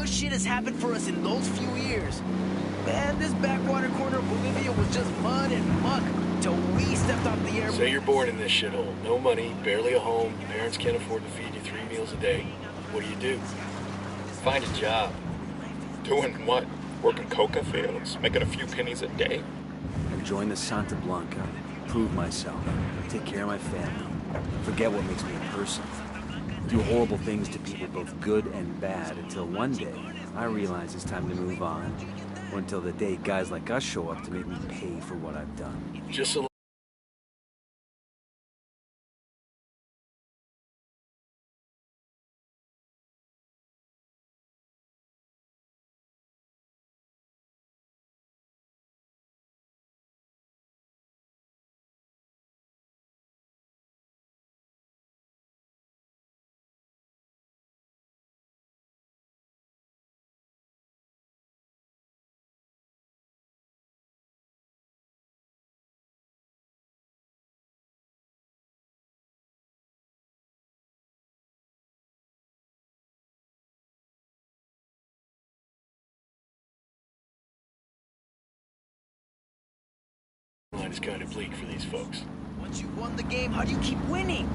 much shit has happened for us in those few years. Man, this backwater corner of Bolivia was just mud and muck till we stepped off the airport. Say you're born in this shithole. No money, barely a home, parents can't afford to feed you 3 meals a day. What do? Find a job. Doing what? Working coca fields? Making a few pennies a day? And join the Santa Blanca. Prove myself. Take care of my family. Forget what makes me a person. Do horrible things to people, both good and bad, until one day I realize it's time to move on. Or until the day guys like us show up to make me pay for what I've done. Just a line is kind of bleak for these folks. Once you won the game, how do you keep winning?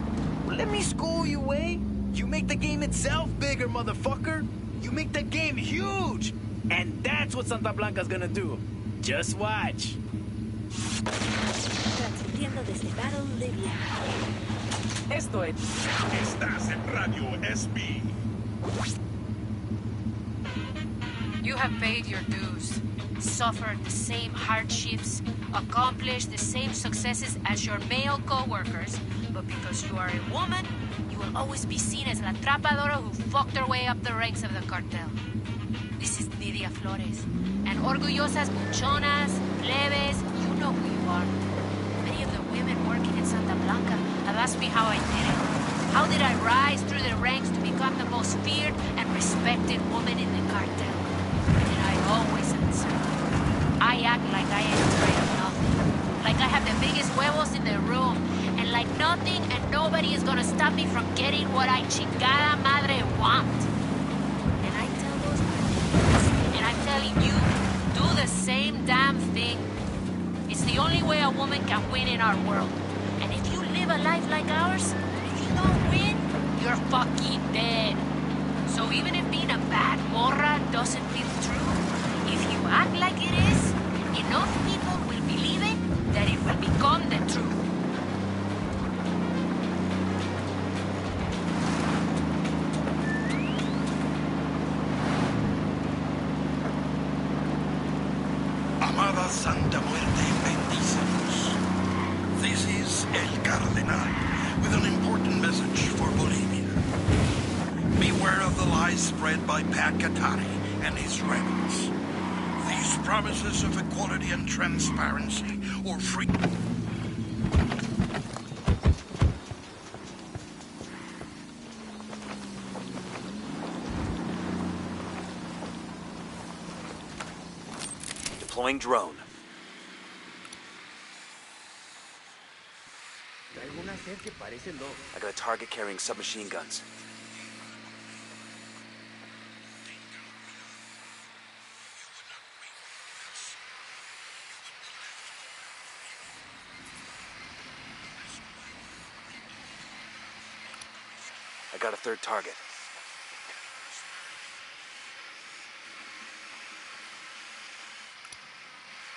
Well, let me school you, eh? You make the game itself bigger, motherfucker. You make the game huge. And that's what Santa Blanca's gonna do. Just watch. Transmitiendo desde Battle Libya. Esto es... Estás en Radio SB. You have paid your dues, suffered the same hardships, accomplished the same successes as your male co-workers, but because you are a woman, you will always be seen as la trapadora who fucked her way up the ranks of the cartel. This is Nidia Flores, and orgullosas buchonas, plebes, you know who you are. Many of the women working in Santa Blanca have asked me how I did it. How did I rise through the ranks to become the most feared and respected woman in the cartel? And I always answer, I act like I ain't afraid of nothing. Like I have the biggest huevos in the room. And like nothing and nobody is gonna stop me from getting what I chingada madre want. And I tell those women, and I'm telling you, do the same damn thing. It's the only way a woman can win in our world. And if you live a life like ours, if you don't win, you're fucking dead. So even if being a bad morra doesn't feel true, if you act like it is, enough people will believe it that it will become the truth. Amada Santa Muerte, bendícenos. This is El Cardenal with an important message for Bolivia. Beware of the lies spread by Pat Katari and his rebels. These promises of equality and transparency or free... Deploying drone. I got a target carrying submachine guns. I got a third target.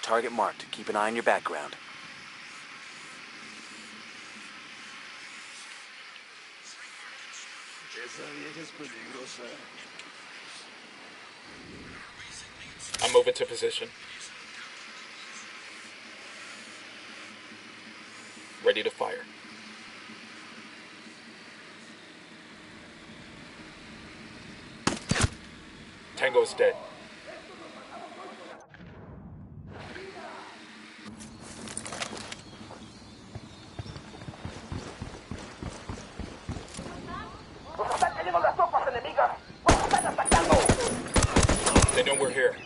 Target marked. Keep an eye on your background. I'm moving to position. Ready to fire. Tango is dead. They know we're here.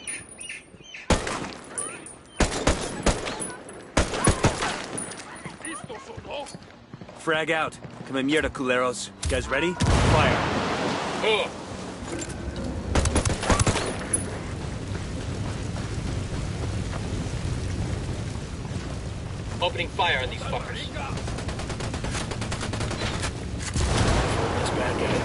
Frag out. Come en mierda, culeros. You guys ready? Fire. Opening fire on these fuckers. This bad guy.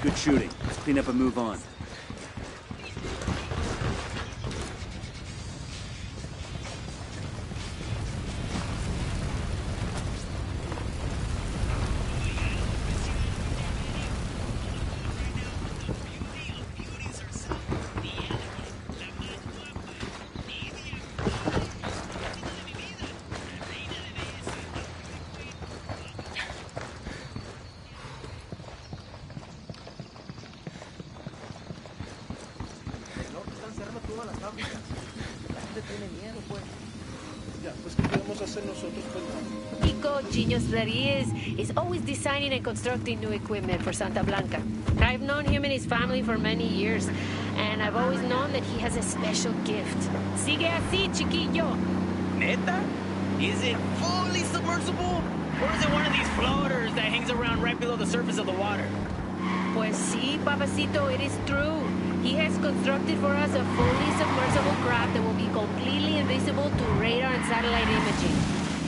Good shooting. Let's clean up and move on. Nico, genius that he is always designing and constructing new equipment for Santa Blanca. I've known him and his family for many years, and I've always known that he has a special gift. Sigue así, chiquillo. Neta? Is it fully submersible? Or is it one of these floaters that hangs around right below the surface of the water? Pues sí, papacito, it is true. He has constructed for us a fully submersible craft that will be completely invisible to radar and satellite imaging.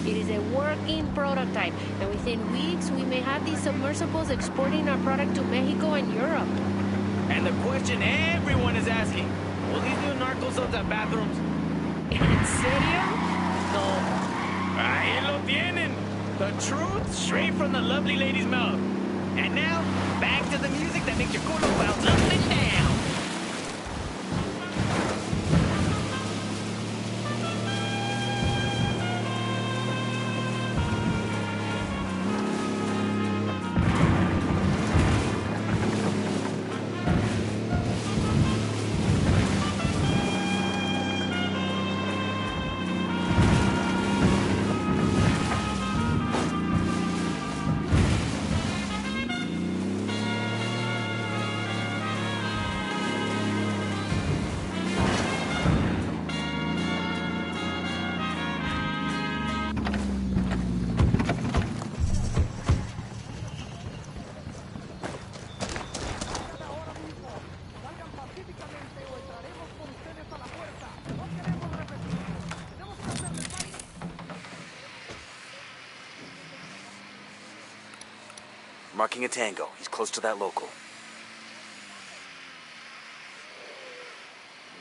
It is a working prototype, and within weeks we may have these submersibles exporting our product to Mexico and Europe. And the question everyone is asking, will these new narco subs have bathrooms? ¿En serio? No. Ahí lo tienen. The truth straight from the lovely lady's mouth. And now, back to the music that makes your culo bounce up and down. Marking a tango. He's close to that local.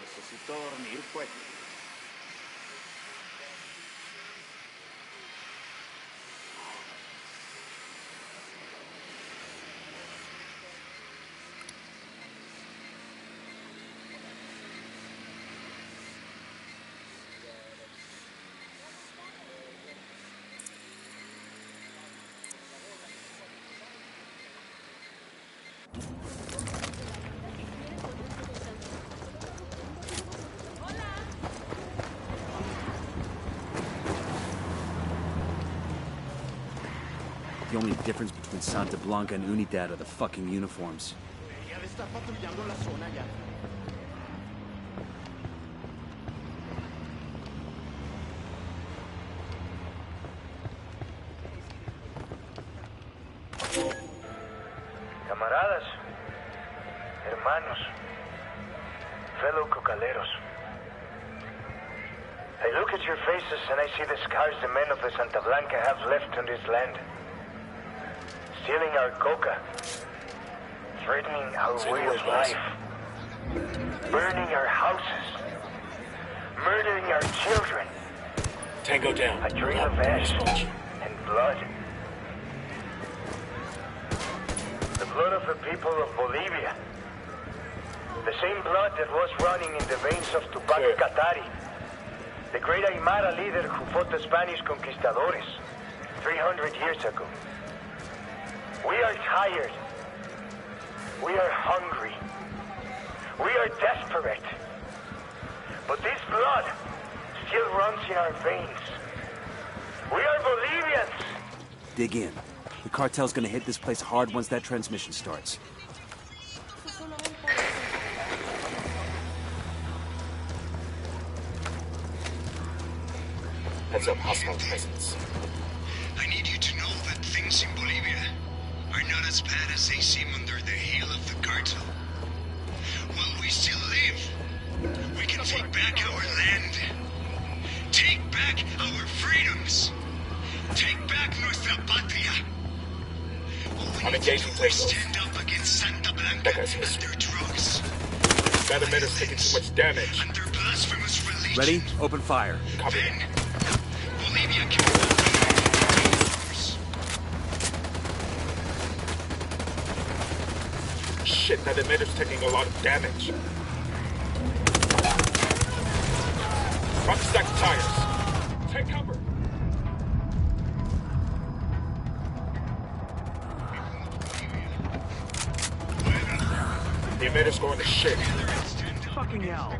Necesito dormir, pues. The only difference between Santa Blanca and Unidad are the fucking uniforms. Camaradas, hermanos, fellow cocaleros. I look at your faces and I see the scars the men of the Santa Blanca have left on this land. Stealing our coca, threatening our way of life, burning our houses, murdering our children. Tango down. A trail of ash and blood. The blood of the people of Bolivia. The same blood that was running in the veins of Tupac Katari, the great Aymara leader who fought the Spanish conquistadores 300 years ago. We are tired. We are hungry. We are desperate. But this blood still runs in our veins. We are Bolivians. Dig in. The cartel's gonna hit this place hard once that transmission starts. Heads up, hostile presence. I need you to know that things in Bolivia are not as bad as they seem under the heel of the cartel. While we still live, we can take back our land. Take back our freedoms. Take back nuestra patria. I'm engaging Takeoff. Stand up against Santa Blanca and their drugs. That emitter's taking too much damage. Under blasphemous religion. Ready? Open fire. Copy. Then, Bolivia can Shit, that emitter's taking a lot of damage. Front stack tires. Take cover. The emitter's going to shit. Fucking hell.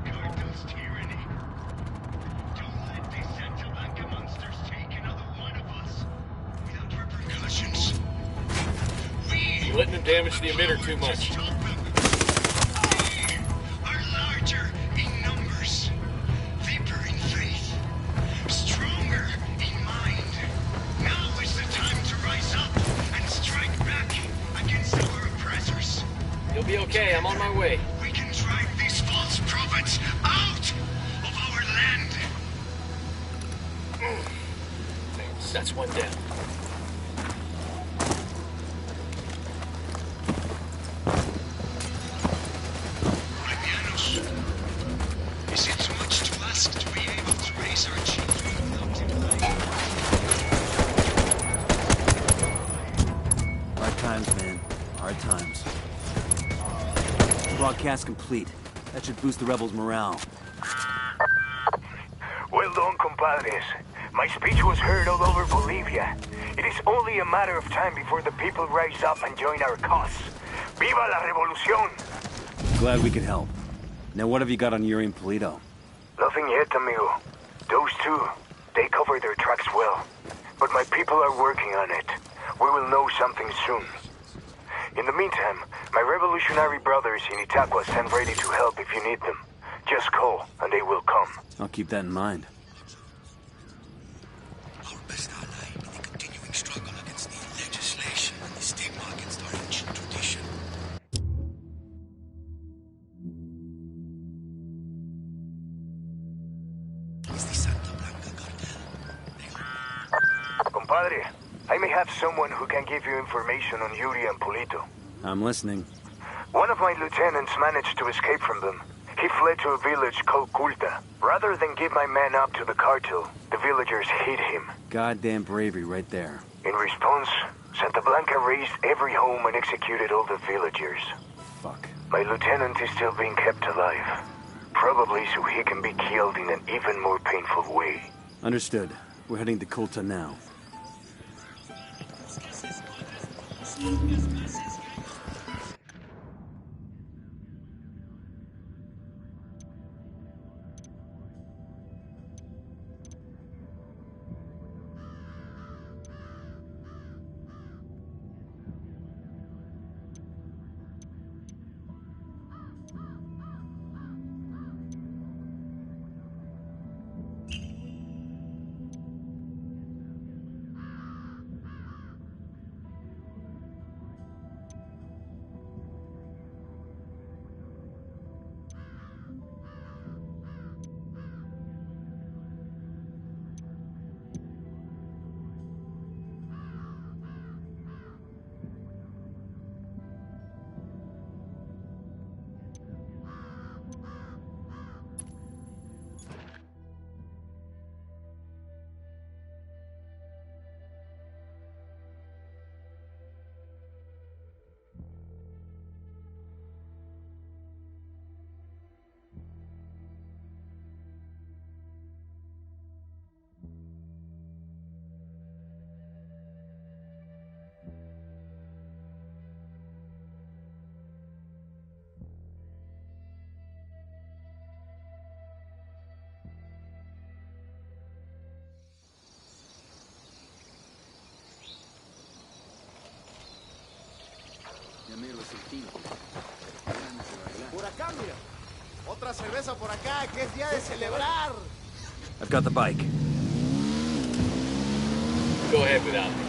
You're letting them damage the emitter too much. are larger in numbers, deeper in faith, stronger in mind. Now is the time to rise up and strike back against our oppressors. You'll be okay. I'm on my way. We can drive these false prophets out of our land. That's one down. Bolivianos, is it too much to ask to be able to raise our children without denying? Hard times, man. Hard times. Broadcast complete. That should boost the rebels' morale. Well done, compadres. My speech was heard all over Bolivia. It is only a matter of time before the people rise up and join our cause. Viva la revolución! Glad we could help. Now what have you got on Yuri and Polito? Nothing yet, amigo. Those two, they cover their tracks well. But my people are working on it. We will know something soon. In the meantime, my revolutionary brothers in Itaqua stand ready to help if you need them. Just call, and they will come. I'll keep that in mind. Our best ally in the continuing struggle against the legislation and the stigma against our ancient tradition. Is the Santa Blanca cartel. Compadre, I may have someone who can give you information on Yuri and Polito. I'm listening. One of my lieutenants managed to escape from them. He fled to a village called Culta. Rather than give my man up to the cartel, the villagers hid him. Goddamn bravery right there. In response, Santa Blanca razed every home and executed all the villagers. Fuck. My lieutenant is still being kept alive. Probably so he can be killed in an even more painful way. Understood. We're heading to Culta now. Por acá, mira. Otra cerveza por acá, que es día de celebrar. I've got the bike. Go ahead without me.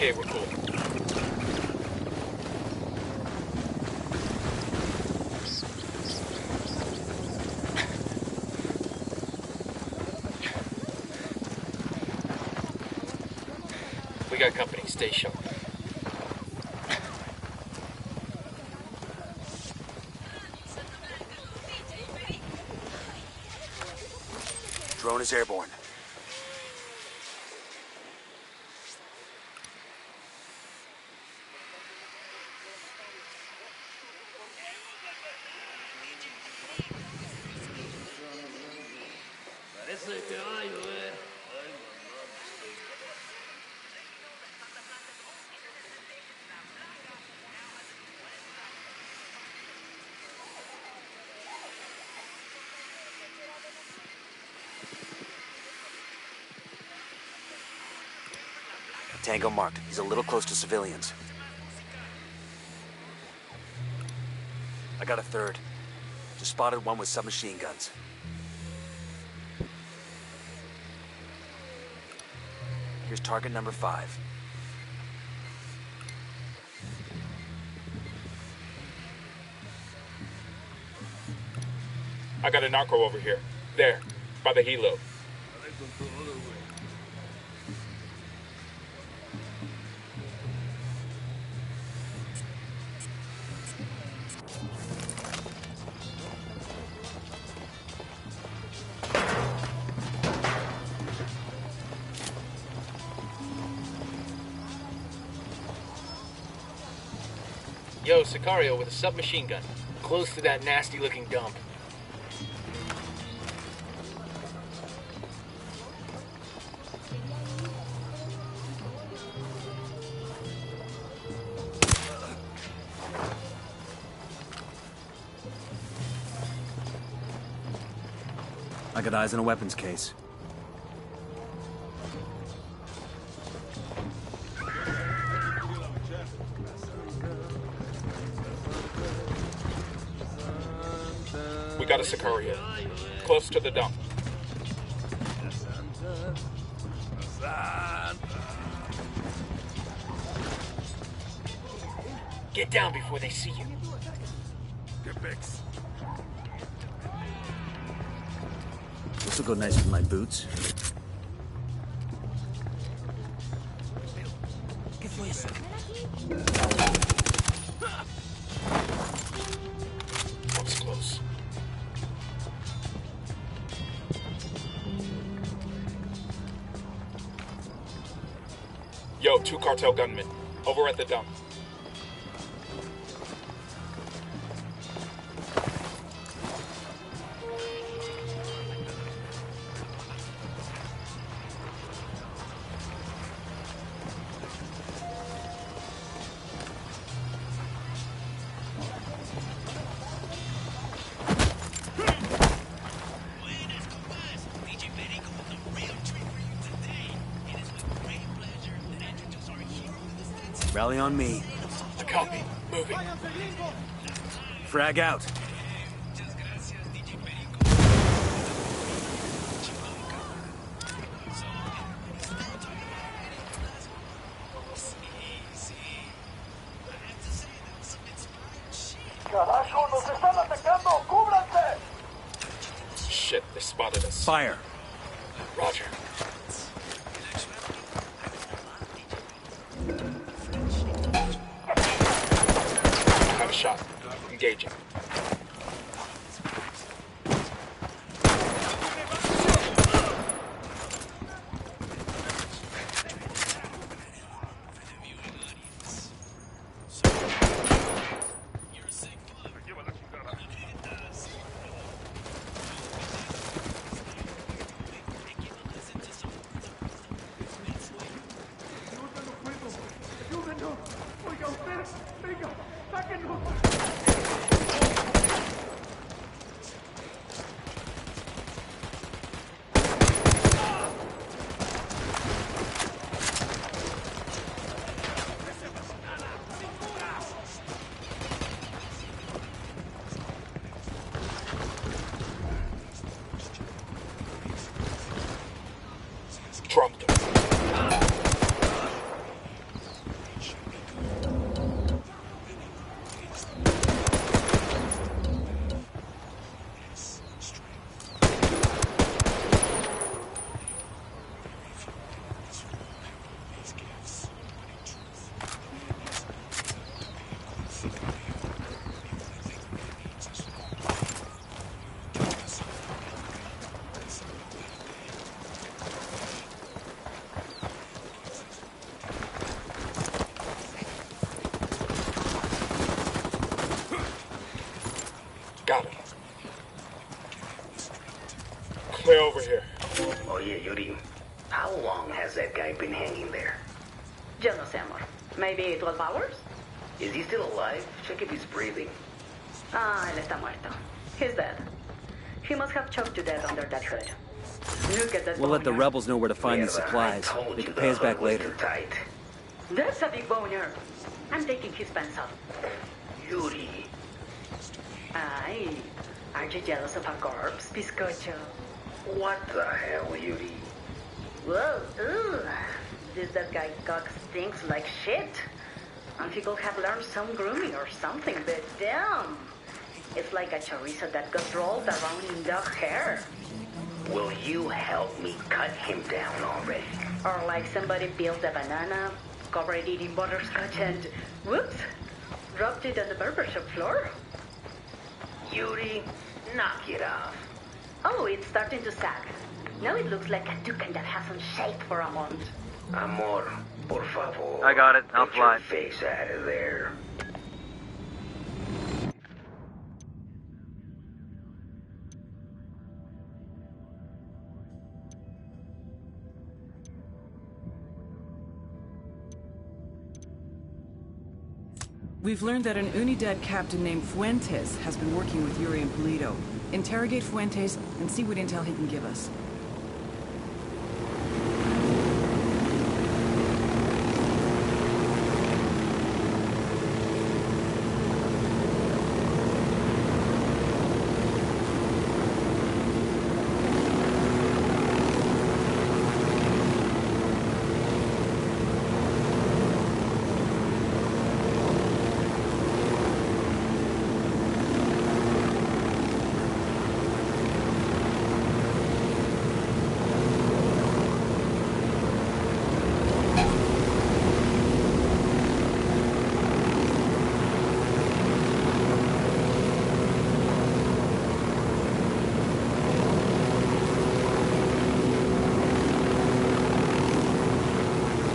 okay, we're cool. We got company. Stay sharp. Drone is airborne. Tango marked. He's a little close to civilians. I got a third. Just spotted one with submachine guns. Here's target number 5. I got a narco over here. There, by the helo. Yo, Sicario with a submachine gun. Close to that nasty-looking dump. I got eyes on a weapons case. We got a Sicario. Close to the dump. Get down before they see you. This will go nice with my boots. Looks close. Yo, 2 cartel gunmen. Over at the dump. Rally on me. A copy. Moving. Frag out. ¡Carajo, nos están atacando! ¡Cúbranse! Shit, they spotted us. Fire. Roger. Have a shot. Engaging. Trumped them. Got it. Clear over here. Oh yeah, Yuri. How long has that guy been hanging there? Yo no sé, amor. Maybe 12 hours? Is he still alive? Check if he's breathing. Ah, él está muerto. He's dead. He must have choked to death under that hood. Look at that We'll let the boner. rebels know where to find these Yeah, but supplies. I told They you can the pay us back hood was later. too tight. That's a big boner. I'm taking his pants off. Yuri. Ay, are you jealous of a corpse, bizcocho? What the hell, Yuri? Whoa, ooh. This dead guy cock stinks like shit. And people have learned some grooming or something, but damn. It's like a chorizo that got rolled around in dog hair. Will you help me cut him down already? Or like somebody peeled a banana, covered it in butterscotch, and whoops, dropped it on the barbershop floor. Yuri, knock it off. Oh, it's starting to sag. Now it looks like a toucan that hasn't shaved for a month. Amor, por favor. I got it. I'll Get fly. your face out of there. We've learned that an Unidad captain named Fuentes has been working with Yuri and Polito. Interrogate Fuentes and see what intel he can give us.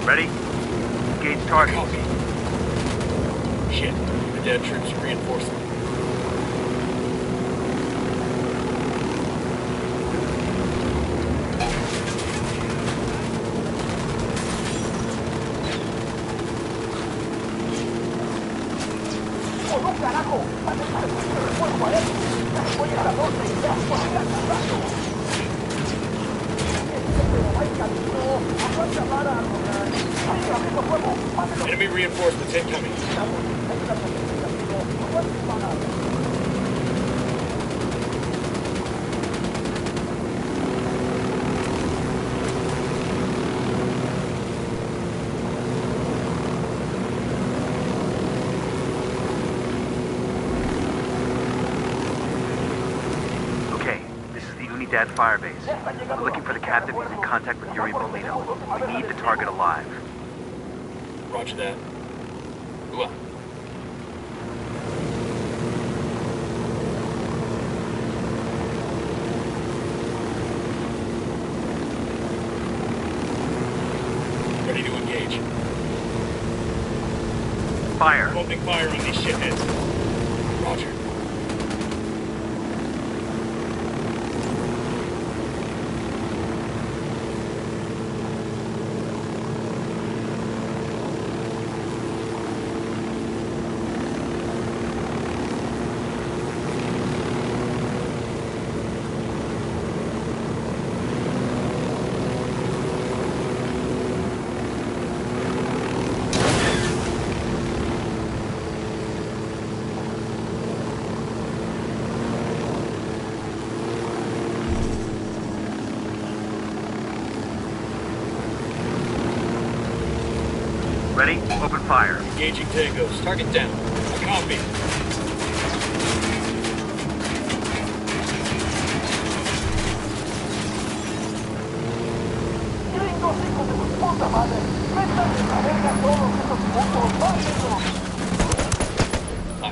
Ready? Engage target. Copy. Shit. The dead troops are reinforcing. Enemy reinforcements incoming. Okay, this is the Unidad firebase. We're looking for the captain who's in contact with Yuri Polito. We need the target alive. Roger that. Ooh. Ready to engage. Fire. Opening fire on these shitheads. Roger. Ready? Open fire. Engaging tangos. Target down. Copy.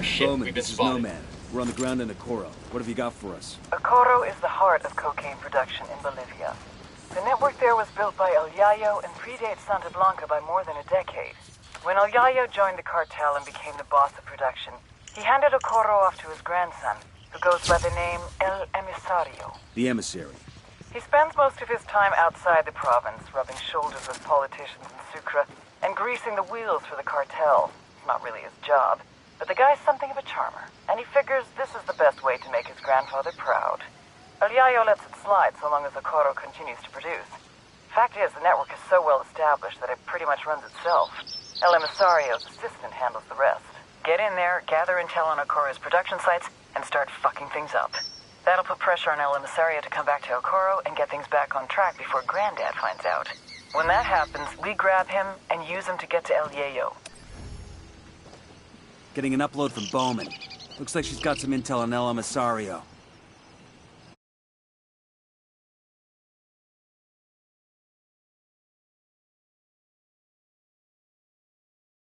Ah, shit, Bowman, we've been this is spotted. Nomad. We're on the ground in Okoro. What have you got for us? Okoro is the heart of cocaine production in Bolivia. The network there was built by El Yayo and predates Santa Blanca by more than a decade. When El Yayo joined the cartel and became the boss of production, he handed Okoro off to his grandson, who goes by the name El Emisario. The emissary. He spends most of his time outside the province, rubbing shoulders with politicians in Sucre and greasing the wheels for the cartel. It's not really his job, but the guy's something of a charmer, and he figures this is the best way to make his grandfather proud. El Yayo lets it slide so long as Okoro continues to produce. Fact is, the network is so well established that it pretty much runs itself. El Emisario's assistant handles the rest. Get in there, gather intel on Okoro's production sites, and start fucking things up. That'll put pressure on El Emisario to come back to Okoro and get things back on track before Granddad finds out. When that happens, we grab him and use him to get to El Yayo. Getting an upload from Bowman. Looks like she's got some intel on El Emisario.